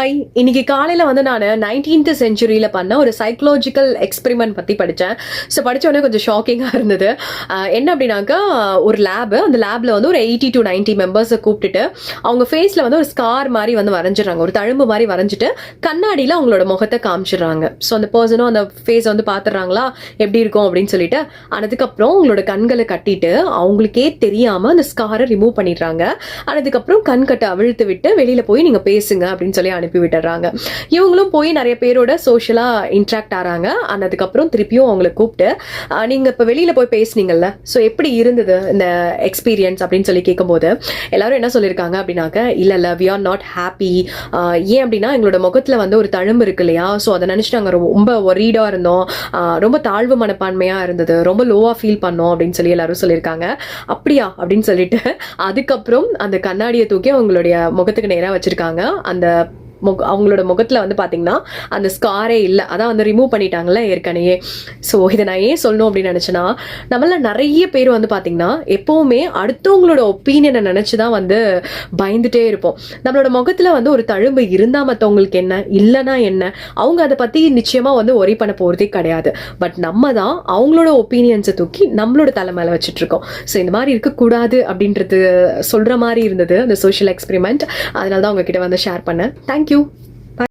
Hi, இன்னைக்கு காலையில் வந்து நான் 19th செஞ்சுரியில் பண்ண ஒரு சைக்கலாஜிக்கல் எக்ஸ்பெரிமெண்ட் பற்றி படித்தேன். ஸோ படித்த உடனே கொஞ்சம் ஷாக்கிங்காக இருந்தது. என்ன அப்படின்னாக்கா, ஒரு லேபு, அந்த லேபில் வந்து ஒரு 80 to 90 மெம்பர்ஸை கூப்பிட்டுட்டு அவங்க ஃபேஸில் வந்து ஒரு ஸ்கார் மாதிரி வந்து வரைஞ்சிடறாங்க, ஒரு தழும்பு மாதிரி வரைஞ்சிட்டு கண்ணாடியில் அவங்களோட முகத்தை காமிச்சிடுறாங்க. ஸோ அந்த பர்சனும் அந்த ஃபேஸை வந்து பார்த்துடுறாங்களா எப்படி இருக்கும் அப்படின்னு சொல்லிட்டு, அதுக்கப்புறம் அவங்களோட கண்களை கட்டிட்டு அவங்களுக்கே தெரியாமல் அந்த ஸ்காரை ரிமூவ் பண்ணிடுறாங்க. அதுக்கப்புறம் கண் கட்டை அவிழ்த்து விட்டு வெளியில் போய் நீங்கள் பேசுங்க அப்படின்னு சொல்லி அனுப்பி விட்டுறாங்க. இவங்களும் போய் நிறைய பேரோட சோஷியலா இன்ட்ராக்ட் ஆறாங்க. அதுக்கப்புறம் திருப்பியும் அவங்களை கூப்பிட்டு, நீங்க இப்ப வெளியில போய் பேசுனீங்கல்ல, ஸோ எப்படி இருந்தது இந்த எக்ஸ்பீரியன்ஸ் அப்படின்னு சொல்லி கேட்கும்போது எல்லாரும் என்ன சொல்லியிருக்காங்க அப்படின்னாக்க, இல்ல வி ஆர் நாட் ஹாப்பி. ஏன் அப்படின்னா எங்களோட முகத்துல வந்து ஒரு தழும்பு இருக்கு இல்லையா, ஸோ அதை நினைச்சிட்டு நாங்கள் ரொம்ப ஒரீடா இருந்தோம், ரொம்ப தாழ்வு மனப்பான்மையா இருந்தது, ரொம்ப லோவா ஃபீல் பண்ணோம் அப்படின்னு சொல்லி எல்லாரும் சொல்லியிருக்காங்க. அப்படியா அப்படின்னு சொல்லிட்டு அதுக்கப்புறம் அந்த கண்ணாடியை தூக்கி அவங்களுடைய முகத்துக்கு நேராக வச்சிருக்காங்க. அந்த அவங்களோட முகத்தில் வந்து பார்த்தீங்கன்னா அந்த ஸ்காரே இல்லை, அதான் வந்து ரிமூவ் பண்ணிட்டாங்கல்ல ஏற்கனவே. ஸோ இதை நான் ஏன் சொல்லணும் அப்படின்னு நினச்சேன்னா, நம்மள நிறைய பேர் வந்து பார்த்தீங்கன்னா எப்போவுமே அடுத்தவங்களோட ஒப்பீனியனை நினச்சி தான் வந்து பயந்துட்டே இருப்போம். நம்மளோட முகத்தில் வந்து ஒரு தழும்பு இருந்தால் மற்றவங்களுக்கு என்ன, இல்லைன்னா என்ன, அவங்க அதை பற்றி நிச்சயமாக வந்து ஒரி பண்ண போகிறதே கிடையாது. பட் நம்ம தான் அவங்களோட ஒப்பீனியன்ஸை தூக்கி நம்மளோட தலை மேலே வச்சுட்ருக்கோம். ஸோ இந்த மாதிரி இருக்கக்கூடாது அப்படின்றது சொல்கிற மாதிரி இருந்தது அந்த சோஷியல் எக்ஸ்பெரிமெண்ட். அதனால தான் உங்ககிட்ட வந்து ஷேர் பண்ணேன். தேங்க்யூ.